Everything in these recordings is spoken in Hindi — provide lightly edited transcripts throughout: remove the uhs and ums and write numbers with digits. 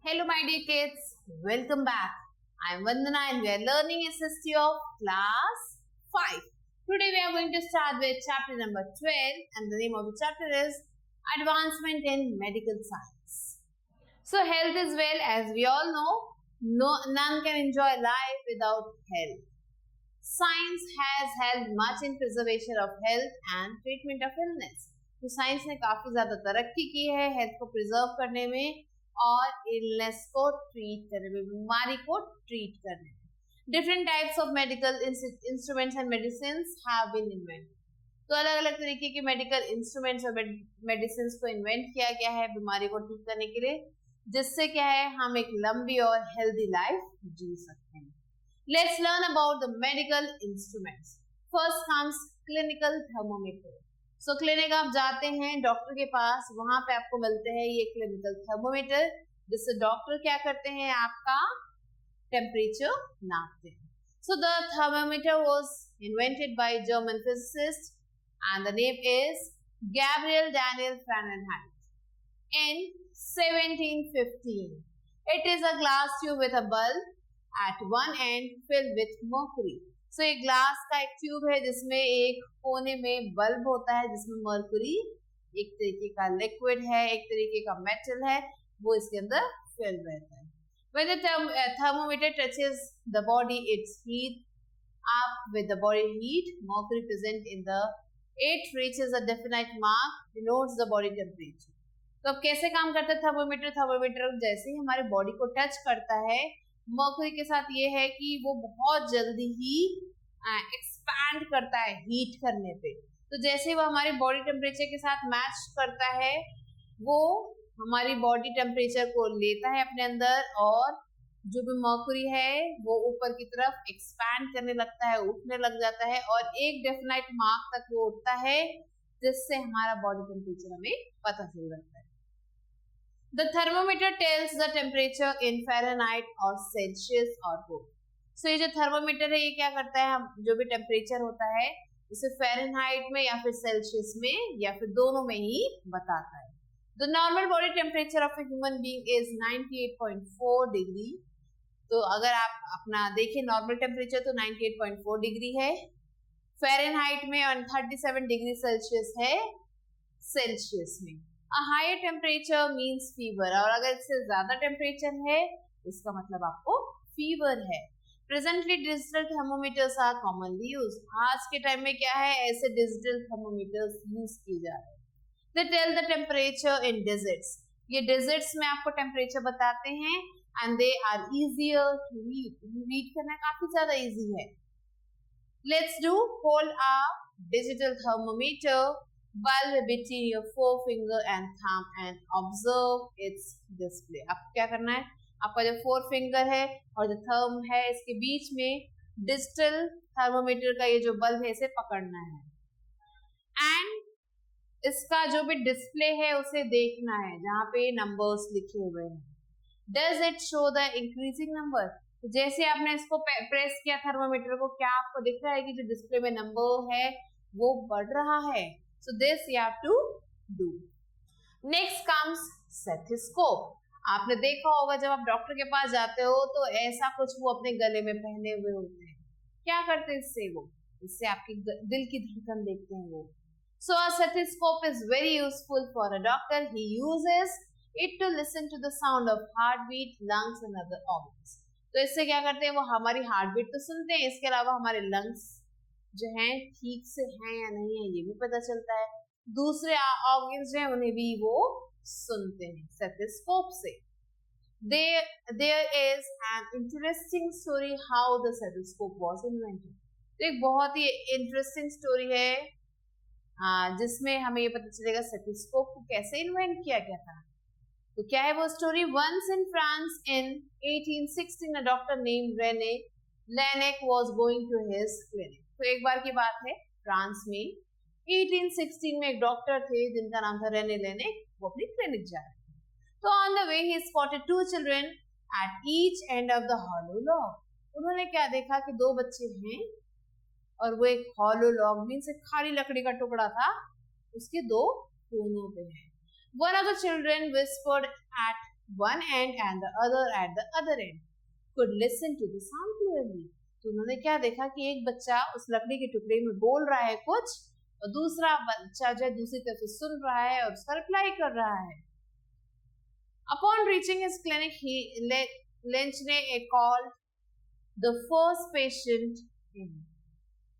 Hello, my dear kids. Welcome back. I am Vandana and we are learning SST of class 5. Today we are going to start with chapter number 12 and the name of the chapter is Advancement in Medical Science. So, health is well, as we all know, none can enjoy life without health. Science has helped much in preservation of health and treatment of illness. तो साइंस ने काफी ज्यादा तरक्की की है हेल्थ को प्रिजर्व करने में और इलनेस को ट्रीट करने में, बीमारी को ट्रीट करने में। Different types of medical instruments and medicines have been invented. तो अलग अलग तरीके के मेडिकल इंस्ट्रूमेंट्स और मेडिसिन्स को इन्वेंट किया गया है बीमारी को ठीक करने के लिए, जिससे क्या है हम एक लंबी और हेल्दी लाइफ जी सकते हैं। Let's learn about the medical instruments. First comes clinical thermometer. So clinic आप जाते हैं डॉक्टर के पास, वहां पे आपको मिलते हैं ये क्लिनिकल थर्मोमीटर, जिससे डॉक्टर क्या करते हैं आपका टेम्परेचर नापते हैं। So the thermometer was invented by German physicist and the name is Gabriel Daniel Fahrenheit in 1715. It is a glass tube with a bulb at one end filled with mercury. So एक ग्लास का एक ट्यूब है जिसमें एक कोने में बल्ब होता है जिसमें मर्क्यूरी एक तरीके का लिक्विड है, एक तरीके का मेटल है, वो इसके अंदर फिल रहता है। When the thermometer touches the body, its heat up with the body heat, mercury present in the it reaches a definite mark, denotes the body temperature. तो अब कैसे काम करता है थर्मोमीटर? थर्मोमीटर जैसे ही हमारे बॉडी को टच करता है, मर्क्यूरी के साथ ये है कि वो बहुत जल्दी ही एक्सपैंड करता है हीट करने पे। तो जैसे वो हमारे बॉडी टेम्परेचर के साथ मैच करता है, वो हमारी बॉडी टेम्परेचर को लेता है अपने अंदर और जो भी मर्क्यूरी है वो ऊपर की तरफ एक्सपैंड करने लगता है, उठने लग जाता है और एक डेफिनाइट मार्क तक वो उठता है, जिससे हमारा बॉडी टेम्परेचर हमें पता चल जाता है। The thermometer tells the temperature in Fahrenheit or Celsius or both. So ये जो थर्मोमीटर है ये क्या करता है, हम जो भी टेम्परेचर होता है उसे फ़ारेनहाइट में या फिर सेल्सियस में या फिर दोनों में ही बताता है। The normal body temperature of a human being is 98.4 degree. तो अगर आप अपना देखें नॉर्मल टेम्परेचर तो 98.4 डिग्री है फ़ारेनहाइट में और 37 डिग्री सेल्सियस है सेल्सियस में। A higher temperature means fever, और अगर इससे ज्यादा टेम्परेचर है इसका मतलब आपको फीवर है। Presently digital thermometers are commonly used. आज के टाइम में क्या है, ऐसे डिजिटल थर्मोमीटर्स यूज किए जा रहे हैं। They tell the temperature in digits. ये डिजिट्स में आपको टेम्परेचर बताते हैं and they are easier to read. Read करना काफी ज्यादा इजी है। Let's do hold a digital thermometer bulb between your forefinger and thumb and observe its display. अब क्या करना है, आपका जो फोरफिंगर है और जो थंब है इसके बीच में डिजिटल थर्मोमीटर का ये जो बल्ब है इसे पकड़ना है एंड इसका जो भी डिस्प्ले है उसे देखना है जहाँ पे नंबर्स लिखे हुए हैं। Does it show the increasing number? तो जैसे आपने इसको प्रेस किया थर्मोमीटर को, क्या आपको दिख रहा है कि जो डिस्प्ले में नंबर है वो बढ़ रहा है? So this you have to do. Next comes stethoscope. आपने देखा होगा जब आप डॉक्टर के पास जाते हो तो ऐसा कुछ वो अपने गले में पहने हुए होते हैं। क्या करते हैं इससे? वो इससे आपकी दिल की धड़कन देखते हैं वो। So a stethoscope is very useful for a doctor. He uses it to listen to the sound of heartbeat, lungs and other organs. तो इससे क्या करते हैं, वो हमारी हार्टबीट तो सुनते हैं, इसके अलावा हमारे लंग्स जो हैं ठीक से हैं या नहीं है ये भी पता चलता है, दूसरे ऑर्गन्स जो हैं उन्हें भी वो सुनते हैं स्टेथोस्कोप से। There is an interesting story how the stethoscope was invented. तो एक बहुत ही इंटरेस्टिंग स्टोरी है जिसमें हमें ये पता चलेगा स्टेथोस्कोप को कैसे इन्वेंट किया गया था। तो क्या है वो story? Once in France in 1816 a doctor named René Laennec was going to his clinic. तो एक बार की बात है फ्रांस में 1816 में एक डॉक्टर थे जिनका नाम था रेने लेनेक, वो अपनी क्लिनिक जा रहे थे। तो on the way he spotted 2 children at each end of the hollow log. उन्होंने क्या देखा कि 2 बच्चे हैं और वो एक हॉलो लॉग मीन्स एक खाली लकड़ी का टुकड़ा था, उसके 2 कोनों पे है। One of the children whispered at one end and the other at the other end could listen to the sound clearly. तो उन्होंने क्या देखा कि एक बच्चा उस लकड़ी के टुकड़े में बोल रहा है कुछ और दूसरा बच्चा जो है दूसरी तरफ से सुन रहा है और उसका रिप्लाई कर रहा है. Upon reaching his clinic, Lynch called the first patient in,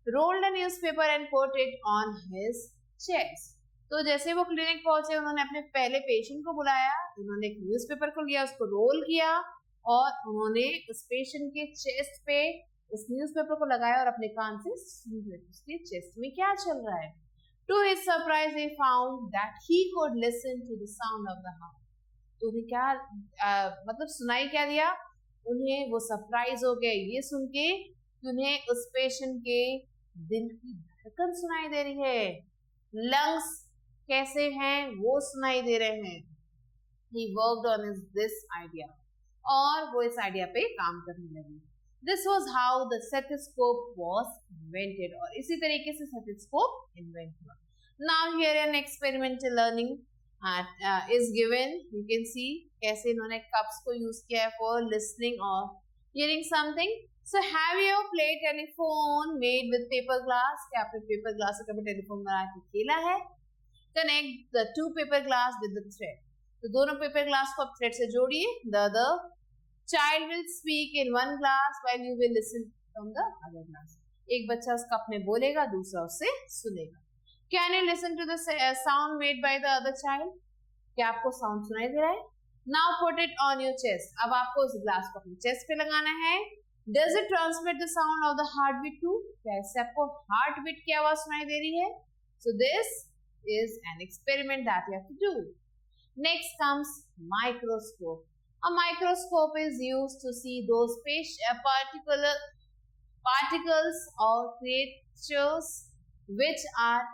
rolled a newspaper and put it on his chest. तो जैसे वो क्लिनिक पहुंचे उन्होंने अपने पहले पेशेंट को बुलाया, उन्होंने एक न्यूज़पेपर को लिया, उसको रोल किया और उन्होंने उस पेशेंट के चेस्ट पे उस न्यूज़पेपर को लगाया और अपने कान से सुन रहे थे उसके चेस्ट में क्या चल रहा है. To his surprise, he found that he could listen to the sound of the heart. तो उन्हें क्या मतलब सुनाई क्या दिया, उन्हें वो सरप्राइज हो गए ये सुन के कि उन्हें उस पेशेंट के दिल की धड़कन सुनाई दे रही है, लंग्स कैसे हैं वो सुनाई दे रहे हैं. He worked on this idea और वो इस आइडिया पे काम करने लगे. This was how the stethoscope was invented और इसी तरीके से stethoscope invent हुआ. Now here an experimental learning is given. You can see कैसे इन्होंने cups को use किया है for listening or hearing something. So have you ever played telephone made with paper glass? क्या आपने paper glass से कभी telephone बना के खेला है? Connect the two paper glass with the thread. तो दोनों paper glass को आप thread से जोड़िए. The other child will speak in one glass while you will listen from the other glass. एक बच्चा उस कप में बोलेगा, दूसरा उससे सुनेगा. Can you listen to the sound made by the other child? क्या आपको sound सुनाई दे रहा है? Now put it on your chest. अब आपको उस glass को अपने chest पे लगाना है. Does it transmit the sound of the heartbeat too? क्या इससे आपको heartbeat की आवाज सुनाई दे रही है? So this is an experiment that you have to do. Next comes microscope. A microscope is used to see those particles or creatures which are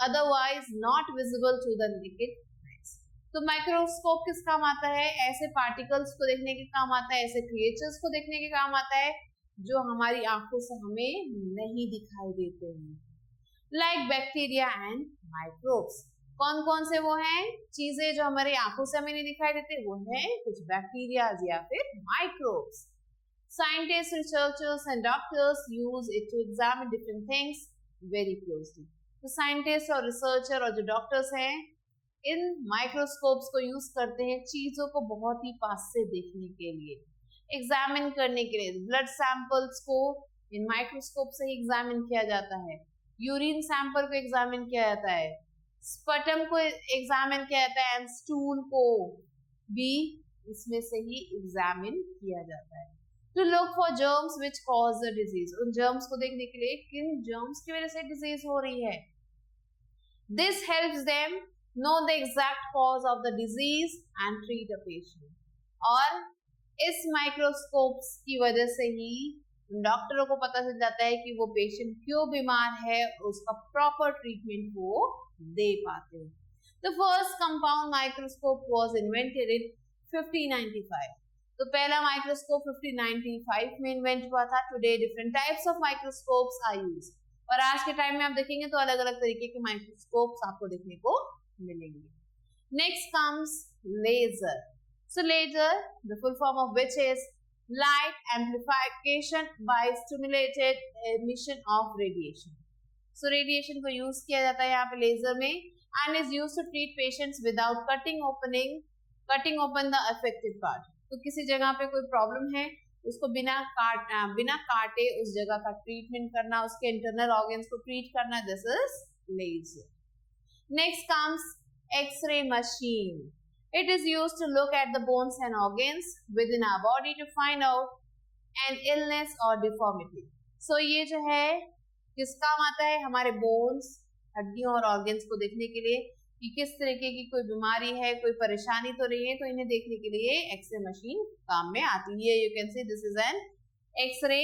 otherwise not visible to the naked eyes. तो माइक्रोस्कोप किस काम आता है? ऐसे पार्टिकल्स को देखने के काम आता है, ऐसे क्रिएचर्स को देखने के काम आता है जो हमारी आंखों से हमें नहीं दिखाई देते हैं. Like bacteria and microbes. कौन कौन से वो हैं चीजें जो हमारी आंखों से हमें नहीं दिखाई देते? वो हैं कुछ बैक्टीरिया या फिर microbes. Scientists, researchers and doctors use it to examine different things very closely. तो साइंटिस्ट और रिसर्चर और जो डॉक्टर्स हैं इन माइक्रोस्कोप्स को यूज करते हैं चीजों को बहुत ही पास से देखने के लिए, एग्जामिन करने के लिए. ब्लड सैंपल्स को इन माइक्रोस्कोप से ही एग्जामिन किया जाता है, यूरिन सैंपल को एग्जामिन किया जाता है, स्पटम को एग्जामिन किया जाता है एंड स्टूल को भी इसमें से ही एग्जामिन किया जाता है. To look for germs which cause the disease. उन germs को देखने के लिए किन germs की वजह से disease हो रही है. This helps them know the exact cause of the disease and treat a patient. और इस माइक्रोस्कोप्स की वजह से ही डॉक्टरों को पता चल जाता है कि वो पेशेंट क्यों बीमार है और उसका प्रॉपर ट्रीटमेंट वो दे पाते हैं. The first compound microscope was invented in 1595. तो पहला माइक्रोस्कोप 1595 में इन्वेंट हुआ था. Today different types of microscopes are used. और आज के टाइम में आप देखेंगे तो अलग अलग तरीके के माइक्रोस्कोप्स आपको देखने को मिलेंगे. Next comes laser. So laser the full form of which is light amplification by stimulated emission of radiation. So radiation को यूज किया जाता है यहाँ पे लेजर में and is used to treat patients without cutting open the affected part. तो किसी जगह पे कोई प्रॉब्लम है उसको बिना काटे उस जगह का ट्रीटमेंट करना, उसके इंटरनल ऑर्गन्स को ट्रीट करना. This is laser. Next comes X-ray machine. It is used to look at the bones and organs within our body to find out an illness or deformity. So ये जो है किस काम आता है? हमारे बोन्स, हड्डियों और ऑर्गन्स को देखने के लिए कि किस तरीके की कोई बीमारी है, कोई परेशानी तो नहीं है, तो इन्हें देखने के लिए एक्सरे मशीन काम में आती है. You can see this is an X-ray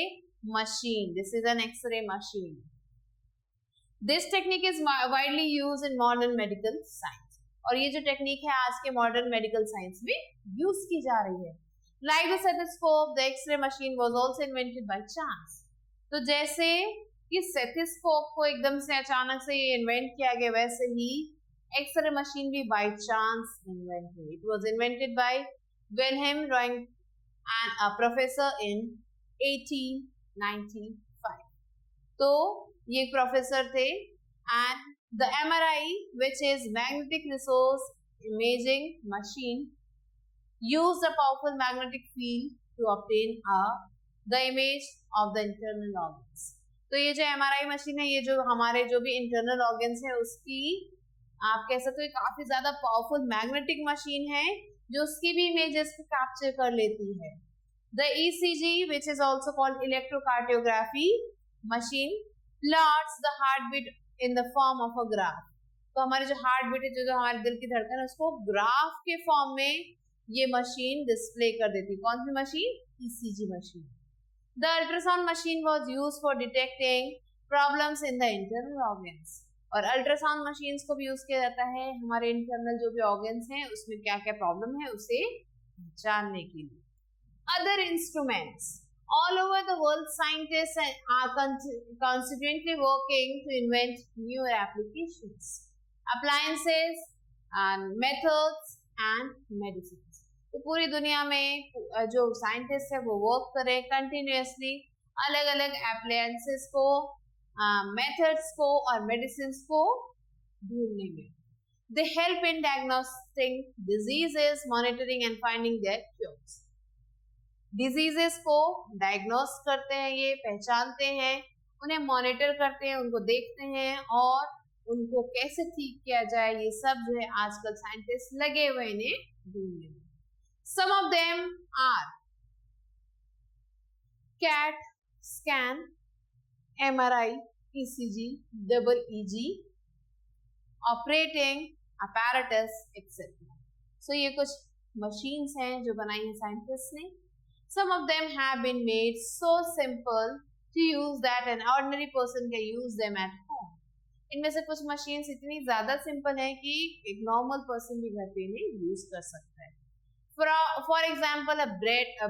machine. This is an X-ray machine. This technique is widely used in modern medical science. और ये जो टेक्निक है आज के मॉडर्न मेडिकल साइंस में यूज की जा रही है. Like the stethoscope, the X-ray machine was also invented by chance. तो जैसे कि स्टेथोस्कोप को एकदम से अचानक से इन्वेंट किया गया, वैसे ही एक्सरे मशीन भी बाय चांस इन्वेंट हुई. It was invented by Wilhelm रॉइंग एंड अ प्रोफेसर इन 1895. तो ये प्रोफेसर थे. And the MRI, which is magnetic resource imaging machine, used a powerful magnetic field to obtain the image of the internal organs. तो ये जो MRI मशीन है, ये जो हमारे जो भी इंटरनल ऑर्गन्स है उसकी आप कह सकते हो काफी ज्यादा पावरफुल मैग्नेटिक मशीन है जो उसकी भी इमेजेस को कैप्चर कर लेती है. The ECG, which is also called electrocardiography machine, plots the heartbeat in the form of a graph. तो हमारे जो हार्ट बीट है, जो हमारे दिल की धड़कन है, उसको ग्राफ के फॉर्म में ये मशीन डिस्प्ले कर देती. कौन सी machine? ECG machine. The ultrasound machine was used for detecting problems in the internal organs. और अल्ट्रासाउंड मशीन्स को भी यूज किया जाता है हमारे इंटरनल जो भी ऑर्गन्स हैं उसमें क्या क्या प्रॉब्लम है उसे जानने के लिए. Other instruments. All over the world, scientists are constantly working to invent newer applications, appliances, and methods and medicines. तो पूरी दुनिया में जो साइंटिस्ट है वो वर्क करें कंटिन्यूअसली अलग अलग एप्लायंसेस को, मेथड्स को और मेडिसिन को ढूंढने में. They help in diagnosing diseases, monitoring and finding their cures. Diseases को डायग्नोस करते हैं, ये पहचानते हैं, उन्हें मॉनिटर करते हैं, उनको देखते हैं और उनको कैसे ठीक किया जाए ये सब जो है आजकल साइंटिस्ट लगे हुए इन्हें ढूंढने में. Some of them are CAT scan, MRI, ECG, double EG, operating apparatus, etc. So ये कुछ machines हैं जो बनाई हैं साइंटिस्ट ने. Some of them have been made so simple to use that an ordinary person can use them at home. इनमें से कुछ machines इतनी ज़्यादा simple हैं कि एक normal person भी घर पे इन्हें use कर सकता है. For example, a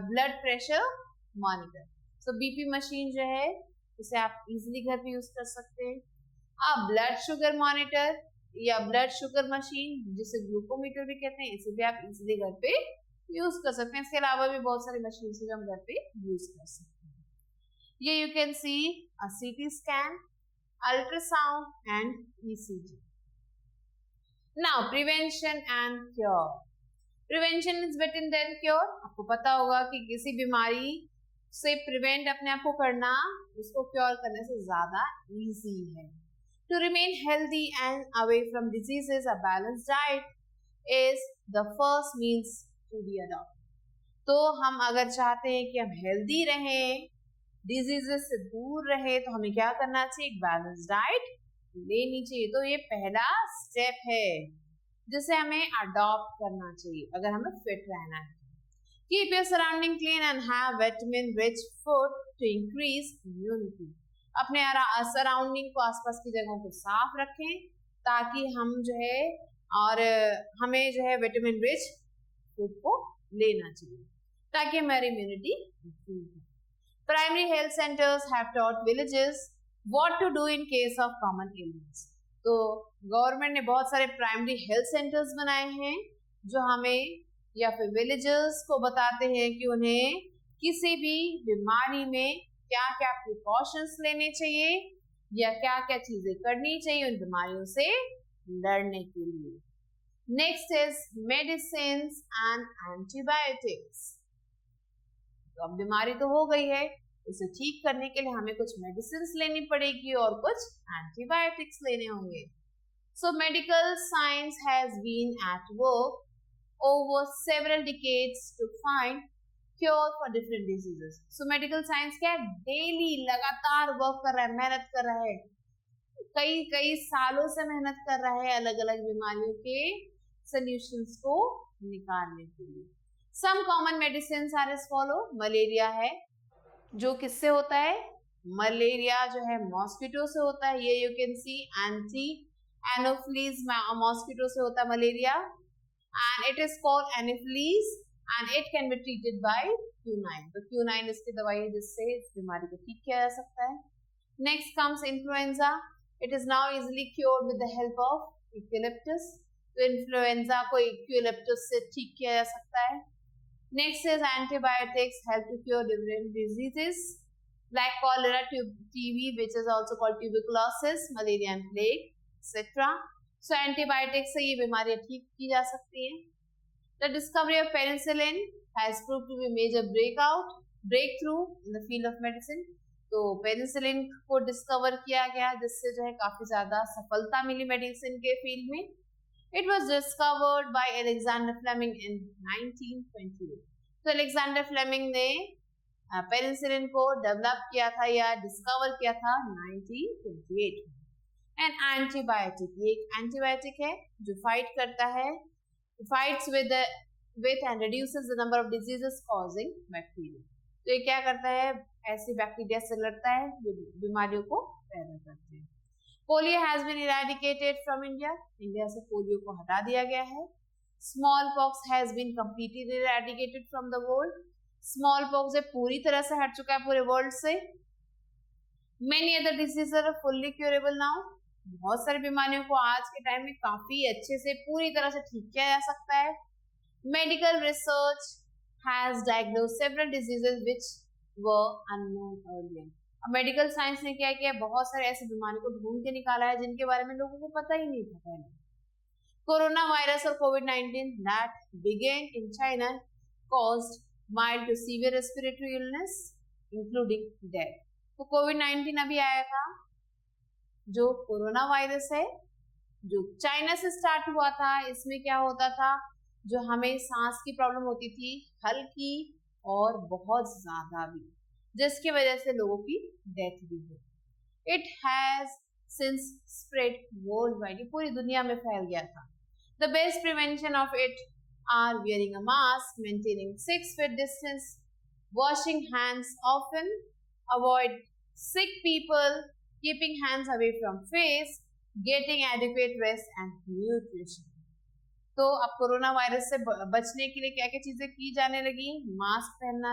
blood pressure monitor. So BP machine जो है उसे आप easily घर पे use कर सकते हैं. A blood sugar monitor या blood sugar machine जिसे ग्लूकोमीटर भी कहते हैं, इसे भी आप easily घर पे use कर सकते हैं. इसके अलावा भी बहुत सारी machines हैं जो हम घर पे use कर सकते हैं. ये you can see a CT scan, ultrasound and ECG. Now prevention and cure. Prevention is better than cure. आपको पता होगा कि किसी बीमारी से प्रिवेंट अपने आप को करना उसको क्योर करने से ज्यादा इजी है. To remain healthy and away from diseases, a balanced diet is the first means to be adopt. तो हम अगर चाहते हैं कि हम हेल्दी रहें, डिजीजेस से दूर रहे, तो हमें क्या करना चाहिए? एक बैलेंस्ड डाइट लेनी चाहिए. तो ये पहला स्टेप है जिसे हमें अडॉप्ट करना चाहिए अगर हमें फिट रहना है. Keep your surrounding clean and have vitamin rich food to increase immunity. अपने सराउंडिंग को, आसपास की जगहों को साफ रखें ताकि हम जो है और हमें जो है विटामिन रिच फूड को लेना चाहिए ताकि हमारी इम्यूनिटी इंक्रीज हो. Primary health centres have taught villages what to do in case of common illness. तो गवर्नमेंट ने बहुत सारे प्राइमरी हेल्थ सेंटर्स बनाए हैं जो हमें या फिर विलेजर्स को बताते हैं कि उन्हें किसी भी बीमारी में क्या क्या प्रिकॉशंस लेने चाहिए या क्या क्या चीजें करनी चाहिए उन बीमारियों से लड़ने के लिए. Next is medicine and antibiotics. तो अब बीमारी तो हो गई है, उसे ठीक करने के लिए हमें कुछ मेडिसिन लेनी पड़ेगी और कुछ एंटीबायोटिक्स लेने होंगे. So medical science has been at work over several decades to find cure for different diseases. So medical science क्या है? डेली लगातार वर्क कर रहा है, मेहनत कर रहा है, कई सालों से मेहनत कर रहा है अलग अलग बीमारियों के सोल्यूशंस को निकालने के लिए. Some common medicine are as follow. Malaria है जो किससे होता है? मलेरिया जो है मॉस्किटो से होता है. ये you can see anti Anopheles mosquito से होता है malaria and it is called Anopheles and it can be treated by quinine. तो क्यूनाइन इसकी दवाई है जिससे इस बीमारी को ठीक किया जा सकता है. Next comes influenza. It is now easily cured with the help of eucalyptus, तो इन्फ्लुएंजा को यूकेलिप्टस से ठीक किया जा सकता है. Next is antibiotics help to cure different diseases like cholera, TB, which is also called tuberculosis, malaria and plague, etc. So antibiotics से ये बीमारियां ठीक की जा सकती हैं. The discovery of penicillin has proved to be a major breakthrough in the field of medicine. तो पेनिसिलिन को डिस्कवर किया गया जिससे जो है काफी ज्यादा सफलता मिली मेडिसिन के फील्ड में. It was discovered by Alexander Fleming in 1928. तो अलेक्जेंडर फ्लेमिंग ने पेनिसिलिन को डेवलप किया था या डिस्कवर किया था 1928 में. एन एंटीबायोटिक, ये एक एंटीबायोटिक है जो फाइट करता है, fights with and reduces the number of diseases causing bacteria. तो ये क्या करता है, ऐसे बैक्टीरिया से लड़ता है जो बीमारियों को पैदा करते हैं. Polio has been eradicated from India, India से पोलियो को हटा दिया गया है. Small pox has been completely eradicated from the world, small pox पूरी तरह से हट चुका है पूरे वर्ल्ड से. Many other diseases are fully curable now, बहुत सारी बीमारियों को आज के टाइम में काफी अच्छे से पूरी तरह से ठीक किया जा सकता है. Medical research has diagnosed several diseases which were unknown earlier. Medical science ने क्या किया, बहुत सारे ऐसी बीमारियों को ढूंढ के निकाला है जिनके बारे में लोगों को पता ही नहीं था पहले. कोरोना वायरस और कोविड-19 that began in China caused mild to severe respiratory illness including death. तो कोविड-19 अभी आया था, जो कोरोना वायरस है जो चाइना से स्टार्ट हुआ था. इसमें क्या होता था, जो हमें सांस की प्रॉब्लम होती थी हल्की और बहुत ज्यादा भी, जिसकी वजह से लोगों की डेथ भी हुई. It has since spread world wide, पूरी दुनिया में फैल गया था. The best prevention of it are wearing a mask, maintaining 6 feet distance, washing hands often, avoid sick people, keeping hands away from face, getting adequate rest and nutrition. तो अब कोरोना वायरस से बचने के लिए क्या क्या चीजें की जाने लगी, मास्क पहनना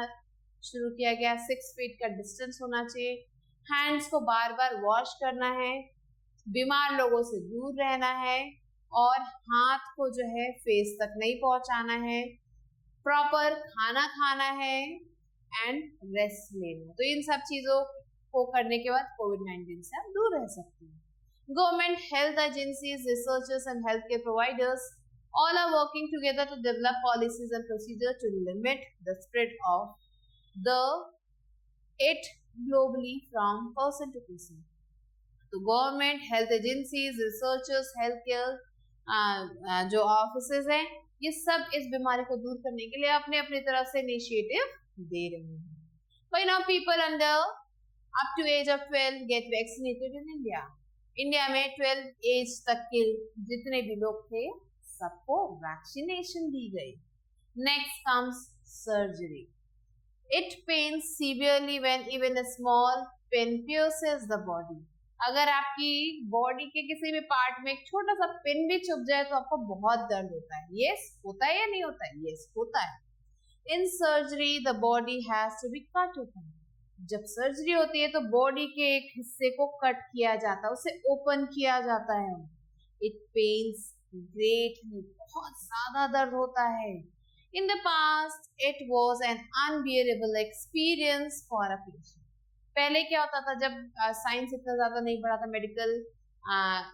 शुरू किया गया, 6 feet का डिस्टेंस होना चाहिए, हैंड्स को बार बार वॉश करना है, बीमार लोगों से दूर रहना है और हाथ को जो है फेस तक नहीं पहुंचाना है, प्रॉपर खाना खाना है एंड रेस्ट लेना. तो इन सब चीजों को करने के बाद कोविड-19 से आप दूर रह सकते हैं. Government, health agencies, researchers and health care providers all are working together to develop policies and procedures to limit the spread of it globally from person to person. तो government, health agencies, researchers, health care जो ऑफिसेज हैं, ये सब इस बीमारी को दूर करने के लिए अपने अपनी तरफ से इनिशिएटिव दे रहे हैं. By now people under up to age of 12 get vaccinated in India. India में 12 एज तक के जितने भी लोग थे सबको वैक्सीनेशन दी गई. Next comes surgery. It pens severely when even a small pin pierces the body. अगर आपकी बॉडी के किसी भी पार्ट में एक छोटा सा पिन भी चुभ जाए तो आपको बहुत दर्द होता है. यस, होता है या नहीं होता है? यस, होता है. In surgery the body has to be cut open. जब सर्जरी होती है तो बॉडी के एक हिस्से को कट किया जाता है, उसे ओपन किया जाता है. इट पेन्स ग्रेटली, बहुत ज्यादा दर्द होता है. इन the past it was an unbearable experience for a patient. पहले क्या होता था, जब साइंस इतना ज्यादा नहीं बढ़ा था, मेडिकल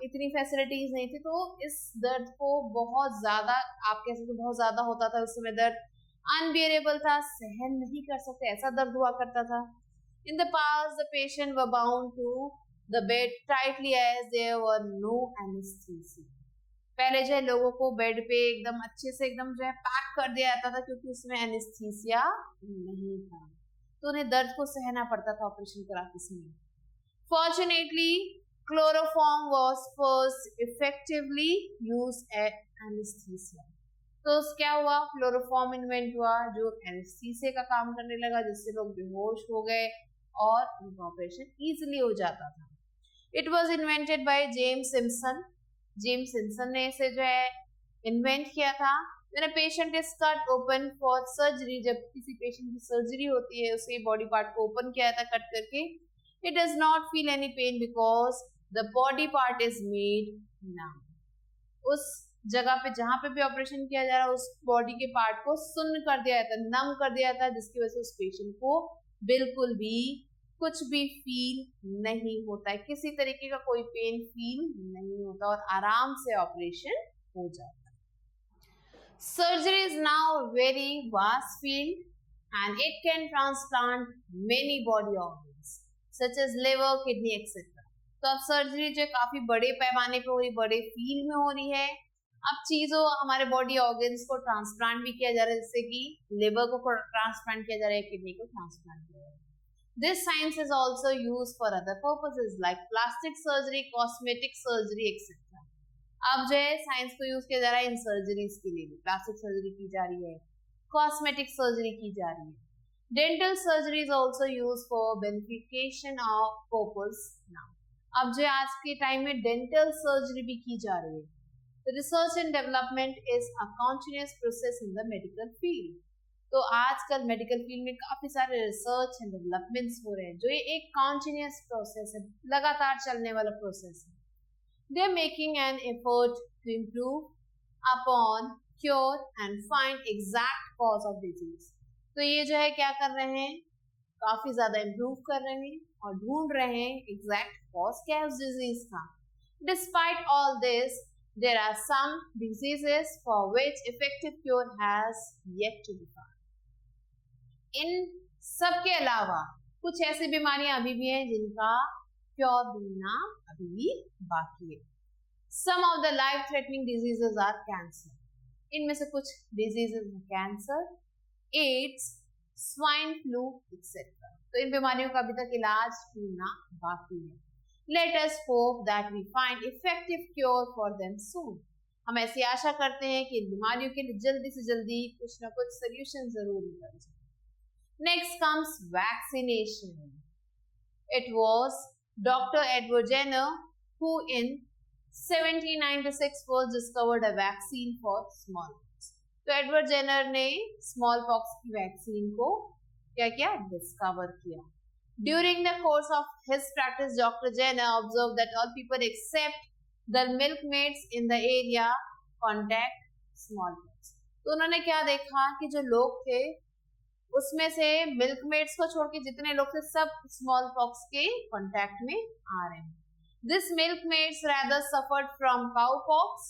इतनी फैसिलिटीज नहीं थी, तो इस दर्द को बहुत ज्यादा, आप कह सकते बहुत ज्यादा होता था. उस समय दर्द अनबियरेबल था, सहन नहीं कर सकते, ऐसा दर्द हुआ करता था. In the past the patient were bound to the bed tightly as there were no anaesthesia. पहले जो है लोगों को बेड पे एकदम अच्छे से एकदम जो है पैक कर दिया जाता था क्योंकि उसमें एनेस्थीसिया नहीं था, तो उन्हें दर्द को सहना पड़ता था ऑपरेशन कराते समय. Fortunately chloroform was first effectively used eight anaesthesia. तो क्या हुआ, क्लोरोफॉर्म इन्वेंट हुआ जो एनेस्थीसिया का काम करने लगा, जिससे लोग बेहोश हो गए और उनका ऑपरेशन इजीली हो जाता था. It was invented by James Simpson. James Simpson ने इसे जो है इन्वेंट किया था. When a patient is cut open for surgery, जब किसी पेशेंट की सर्जरी होती है, उसके बॉडी पार्ट को ओपन किया जाता है कट करके, it does not feel any pain because the body part is made numb. उस जगह पे जहां पे भी ऑपरेशन किया जा रहा है उस बॉडी के पार्ट को सुन्न कर दिया जाता है, नम कर दिया जाता है, जिसकी वजह से उस पेशेंट को बिल्कुल भी कुछ भी फील नहीं होता है, किसी तरीके का कोई पेन फील नहीं होता और आराम से ऑपरेशन हो जाता है। Surgery is now very vast field and it can transplant many body organs such as liver, kidney, etc. तो अब सर्जरी जो काफी बड़े पैमाने पे हो रही, बड़े फील्ड में हो रही है। अब चीजों हमारे बॉडी ऑर्गन्स को ट्रांसप्लांट भी किया जा रहा है, जैसे कि लिवर को ट्रांसप्लांट किया जा रहा है, किडनी को ट्रांसप्लांट किया जा रहा है। This science is also use for other purposes like plastic surgery, cosmetic surgery etcetera. अब जो है साइंस को यूज किया जा रहा है इन सर्जरीज के लिए भी, प्लास्टिक सर्जरी की जा रही है, कॉस्मेटिक सर्जरी की जा रही है। Dental surgery is also use for beneficiation of purpose now. अब जो आज के टाइम में डेंटल सर्जरी भी की जा रही है। The research and development is a continuous process in the medical field. तो आजकल मेडिकल फील्ड में काफी सारे रिसर्च एंड डेवलपमेंट्स हो रहे हैं, जो ये एक कॉन्टिन्यूस प्रोसेस है, लगातार चलने वाला प्रोसेस है। They are making an effort to improve upon cure and find exact cause of disease. तो ये जो है क्या कर रहे हैं, काफी ज्यादा इम्प्रूव कर रहे हैं और ढूंढ रहे हैं एग्जैक्ट कॉज क्या है उस डिजीज का। Despite all this, there are some diseases for which effective cure has yet to be found. इन सब के अलावा कुछ ऐसी बीमारियां अभी भी हैं जिनका क्योर ढूंढना अभी भी बाकी है। Some of the life-threatening diseases are cancer. इनमें से कुछ diseases हैं cancer, AIDS, swine flu etcetera. तो इन बीमारियों का अभी तक इलाज ढूंढना बाकी है। Let us hope that we find effective cure for them soon. हम ऐसी आशा करते हैं कि इन बीमारियों के लिए जल्दी से जल्दी कुछ ना कुछ सोल्यूशन जरूर निकल जाए। Next comes vaccination. It was Dr. Edward Jenner who in 1796 first discovered a vaccine for smallpox. तो एडवर्ड जेनर ने स्मॉलपॉक्स की वैक्सीन को क्या किया, डिस्कवर किया। During the course of his practice, Dr. Jenner observed that all people except the milkmaids in the area contact smallpox. तो उन्होंने क्या देखा कि जो लोग थे उसमें से मिल्कमेड्स को छोड़ के जितने लोग थे सब स्मॉल पॉक्स के कांटेक्ट में आ रहे हैं। This milkmaids rather suffered from cowpox,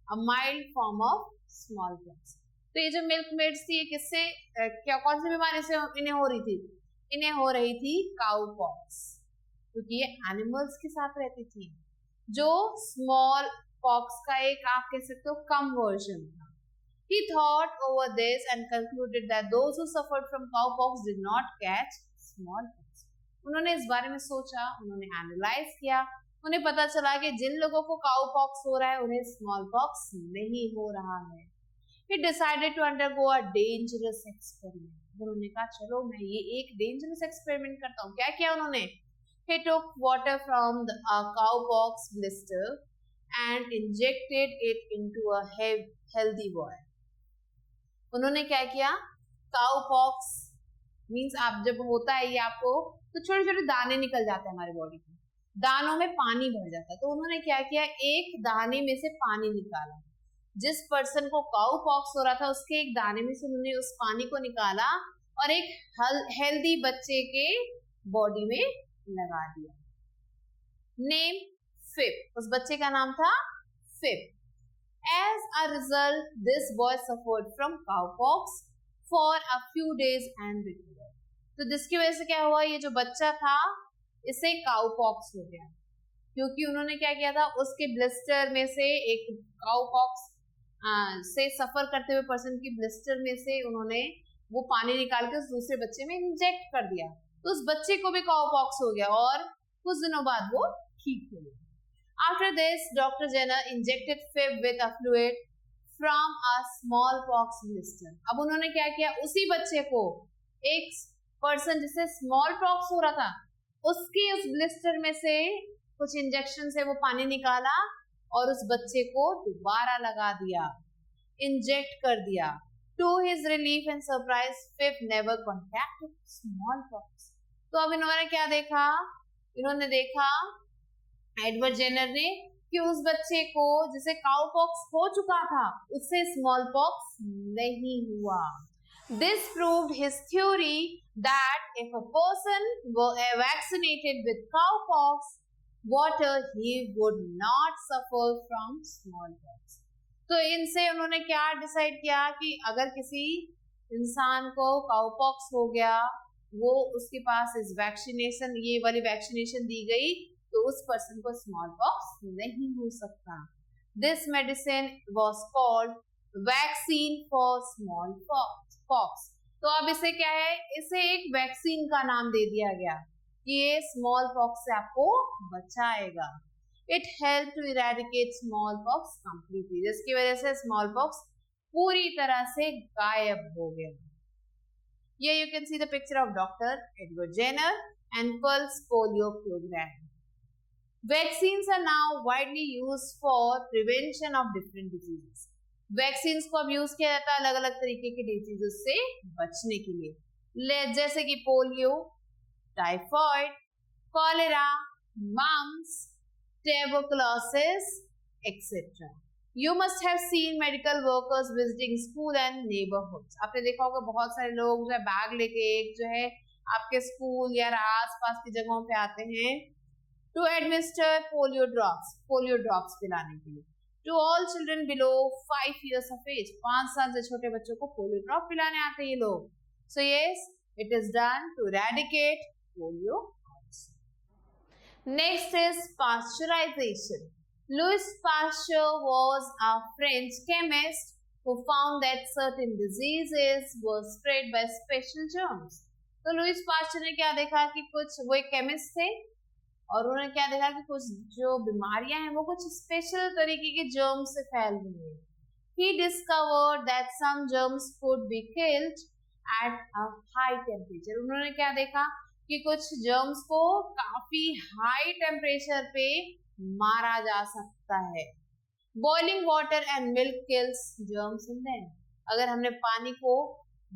a mild form of smallpox. तो ये जो मिल्कमेड्स थी ये किससे क्या कौन सी बीमारी से इन्हें हो रही थी? इन्हें हो रही थी काउपॉक्स, क्योंकि ये एनिमल्स के साथ रहती थी, जो स्मॉल पॉक्स का एक आप कह सकते हो कम वर्जन था। He thought over this and concluded that those who suffered from cowpox did not catch smallpox. उन्होंने इस बारे में सोचा, उन्होंने एनालाइज किया, उन्हें पता चला कि जिन लोगों को काउपॉक्स हो रहा है उन्हें स्मॉलपॉक्स नहीं हो रहा है। He decided to undergo a dangerous experiment. उन्होंने कहा चलो मैं ये एक डेंजरस एक्सपेरिमेंट करता हूँ। क्या किया उन्होंने? He took water from the cowpox blister and injected it into a healthy boy. उन्होंने क्या किया, काउपॉक्स मीन्स आप जब होता है ये आपको तो छोटे छोटे दाने निकल जाते हैं हमारे बॉडी में, दानों में पानी भर जाता है। तो उन्होंने क्या किया, एक दाने में से पानी निकाला। जिस पर्सन को काउपॉक्स हो रहा था उसके एक दाने में से उन्होंने उस पानी को निकाला और एक हेल्दी बच्चे के बॉडी में लगा दिया। नेम फिप, उस बच्चे का नाम था फिप। As a result, this boy suffered from cowpox for a few days and recovered. तो जिसकी वजह से क्या हुआ, ये जो बच्चा था इसे काउपॉक्स हो गया, क्योंकि उन्होंने क्या किया था, उसके ब्लिस्टर में से एक काउपॉक्स से सफर करते हुए पर्सन की ब्लिस्टर में से उन्होंने वो पानी निकाल के उस दूसरे बच्चे में इंजेक्ट कर दिया, तो उस बच्चे को भी काउपॉक्स हो गया और कुछ दिनों बाद वो ठीक हो गया। After this, Dr. Jenner injected Fib with a fluid from a smallpox blister. अब उन्होंने क्या किया, उसी बच्चे को एक पर्सन जिसे स्मॉलपॉक्स हो रहा था उसके उस ब्लिस्टर में से कुछ इंजेक्शन से वो पानी निकाला और उस बच्चे को दोबारा लगा दिया, इंजेक्ट कर दिया। To his relief and surprise, Fib never contacted smallpox. तो अब इन्होंने क्या देखा, इन्होंने देखा एडवर्ड जेनर ने कि उस बच्चे को जिसे काउपॉक्स हो चुका था उससे स्मॉल पॉक्स नहीं हुआ. This proved his theory that if a person were vaccinated with cowpox, he would not suffer from smallpox. तो इनसे उन्होंने क्या डिसाइड किया कि अगर किसी इंसान को काउपॉक्स हो गया, वो उसके पास इस वैक्सीनेशन, ये वाली वैक्सीनेशन दी गई, तो उस पर्सन को स्मॉल पॉक्स नहीं हो सकता. This medicine was called vaccine for small pox. तो अब इसे क्या है, इसे एक वैक्सीन का नाम दे दिया गया कि ये स्मॉल पॉक्स से आपको बचाएगा. It help to eradicate smallpox completely, जिसकी वजह से स्मॉल पॉक्स पूरी तरह से गायब हो गया. Here you can see the picture of Dr. Edward Jenner and Pulse Polio Program. Vaccines are now widely used for prevention of different diseases. Vaccines को अब यूज किया जाता है अलग अलग तरीके के डिजीजेस से बचने के लिए, जैसे कि polio, typhoid, cholera, mumps, tuberculosis etcetera. You must have seen medical workers visiting school and neighborhoods. आपने देखा होगा बहुत सारे लोग जो है बैग लेके जो है आपके स्कूल या आस-पास की जगहों पे आते हैं to administer polio drops पिलाने के लिए. To all children below 5 years of age, 5 साल से छोटे बच्चों को पोलियो ड्रॉप पिलाने आते हैं ये लोग. So yes, it is done to eradicate polio also. Next is pasteurization. Louis Pasteur was a French chemist who found that certain diseases were spread by special germs. तो लुइस पास्चर ने क्या देखा कि कुछ, वो एक केमिस्ट थे और उन्होंने क्या देखा कि कुछ जो बीमारियां हैं वो कुछ स्पेशल तरीके के जर्म्स से फैल रही हैं. He discovered that some germs could be killed at a high temperature. उन्होंने क्या देखा कि कुछ जर्म्स को काफी हाई टेम्परेचर पे मारा जा सकता है. Boiling water and milk kills germs in them. अगर हमने पानी को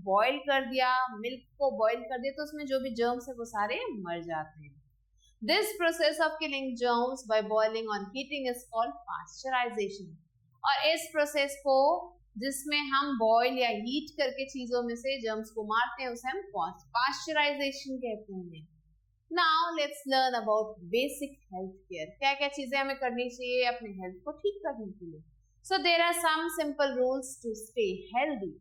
बॉईल कर दिया, मिल्क को बॉईल कर दिया, तो उसमें जो भी जर्म्स है वो सारे मर जाते हैं. This process of killing germs by boiling on heating is called pasteurisation. और इस प्रोसेस को जिसमें हम बॉईल या हीट करके चीजों में से जर्म्स को मारते हैं उसे हम पास्चराइजेशन कहते हैं. Now let's learn about basic health care. क्या क्या चीजें हमें करनी चाहिए अपने हेल्थ को ठीक करने के लिए. So there are some simple rules to stay healthy.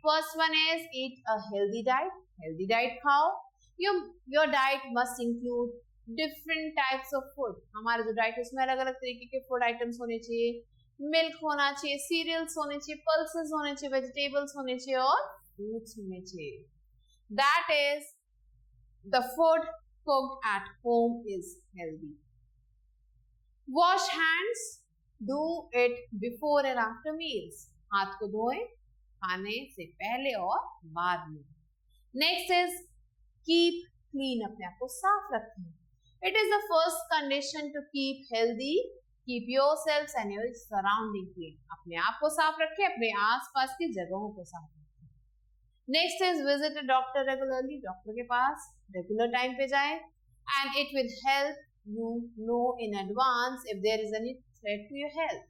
First one is eat a healthy diet. Healthy diet खाओ. Your diet must include different types of food. हमारा जो डाइट है उसमें अलग अलग तरीके के फूड आइटम्स होने चाहिए. मिल्क होना चाहिए, सीरियल्स होने चाहिए, पल्सेस होने चाहिए, वेजिटेबल्स होने चाहिए और फ्रूट्स होने चाहिए. That is the food cooked at home is healthy. Wash hands. Do it before and after meals. हाथ को धोएं खाने से पहले और बाद में. Next is keep clean. अपने आप को साफ रखें. It is the first condition to keep healthy. Keep yourselves and your surrounding clean. अपने आप को साफ रखें, अपने आसपास की जगहों को साफ रखें. Next is visit a doctor regularly. Doctor के पास रेगुलर टाइम पे जाए. And it will help you know in advance if there is any threat to your health.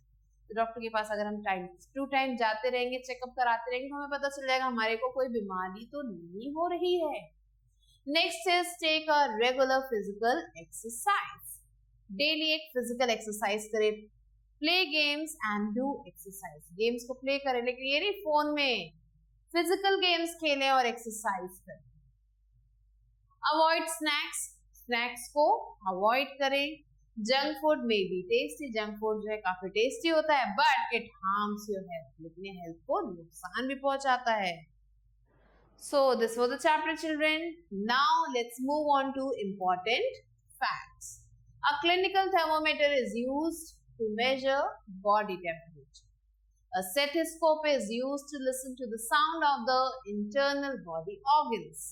तो डॉक्टर के पास अगर हम टाइम टू टाइम जाते रहेंगे, चेकअप कराते रहेंगे, तो हमें पता चल जाएगा हमारे को कोई बीमारी तो नहीं हो रही है. Next is take a regular physical exercise. Daily एक फिजिकल एक्सरसाइज करें. Play games and do exercise. Games को प्ले करें लेकिन ये नहीं फोन में, फिजिकल गेम्स खेलें और एक्सरसाइज करें. अवॉइड स्नैक्स को अवॉइड करें. जंक फूड में भी टेस्टी, जंक फूड जो है काफी टेस्टी होता है but it harms your health, लेकिन ये हेल्थ को नुकसान भी पहुंचाता है. So this was the chapter, children. Now let's move on to important facts. A clinical thermometer is used to measure body temperature. A stethoscope is used to listen to the sound of the internal body organs.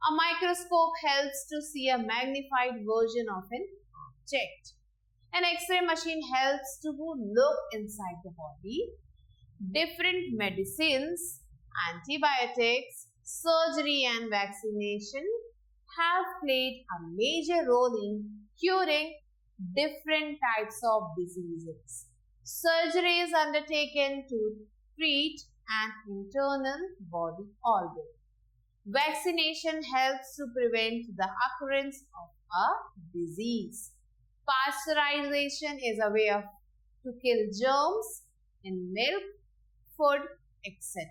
A microscope helps to see a magnified version of an object. An X-ray machine helps to look inside the body. Different medicines, antibiotics, surgery and vaccination have played a major role in curing different types of diseases. Surgery is undertaken to treat an internal body organ. Vaccination helps to prevent the occurrence of a disease. Pasteurization is a way of to kill germs in milk, food, etc.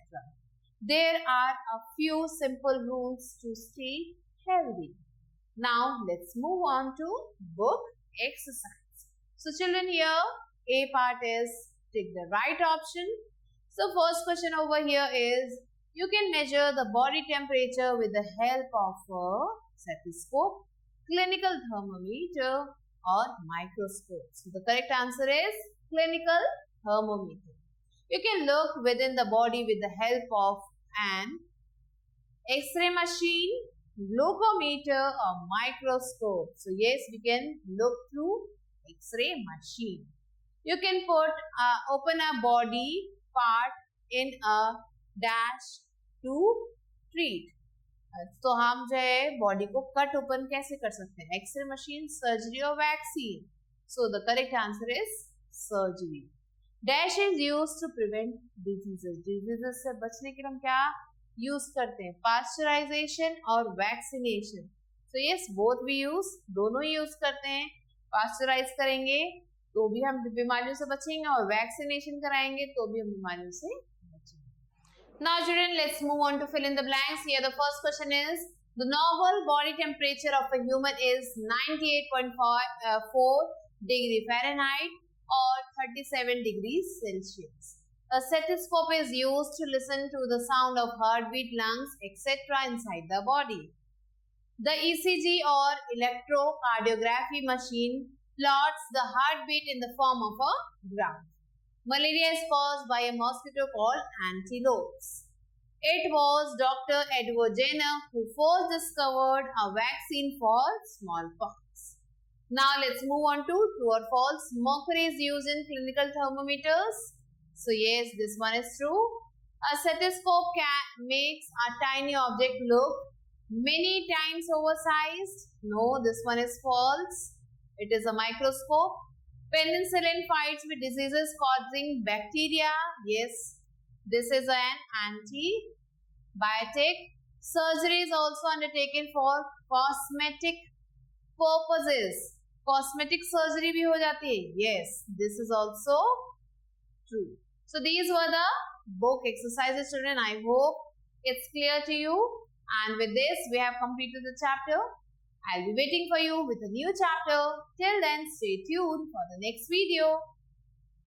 There are a few simple rules to stay healthy. Now let's move on to book exercise. So children, here A part is take the right option. So first question over here is, you can measure the body temperature with the help of a stethoscope, clinical thermometer or microscope. So the correct answer is clinical thermometer. You can look within the body with the help of an X-ray machine, glucometer or microscope. So yes, we can look through X-ray machine. You can open a body part in a dash to treat. तो हम जो है बॉडी को कट ओपन कैसे कर सकते हैं? एक्सरे मशीन, सर्जरी और vaccine. So the correct answer is surgery. Dash is used to prevent diseases. Diseases से बचने के लिए हम क्या यूज करते हैं? पास्चराइजेशन और vaccination. So yes, both we use, दोनों यूज करते हैं. पास्चराइज करेंगे तो भी हम बीमारियों से बचेंगे और वैक्सीनेशन कराएंगे तो भी हम बीमारियों से बचेंगे. Now children, let's move on to fill in the blanks. Here the first question is, the normal body temperature of a human is 98.4 degree Fahrenheit or 37 degrees Celsius. A stethoscope is used to listen to the sound of heartbeat, lungs, etc. inside the body. The ECG or electrocardiography machine plots the heartbeat in the form of a graph. Malaria is caused by a mosquito called antelopes. It was Dr. Edward Jenner who first discovered a vaccine for smallpox. Now let's move on to true or false. Mercury is used in clinical thermometers. So yes, this one is true. A stethoscope makes a tiny object look many times oversized. No, this one is false. It is a microscope. Penicillin fights with diseases causing bacteria. Yes, this is an antibiotic. Surgery is also undertaken for cosmetic purposes. Cosmetic surgery भी हो जाती है. Yes, this is also true. So these were the book exercises, children. I hope it's clear to you. And with this, we have completed the chapter. I'll be waiting for you with a new chapter. Till then, stay tuned for the next video.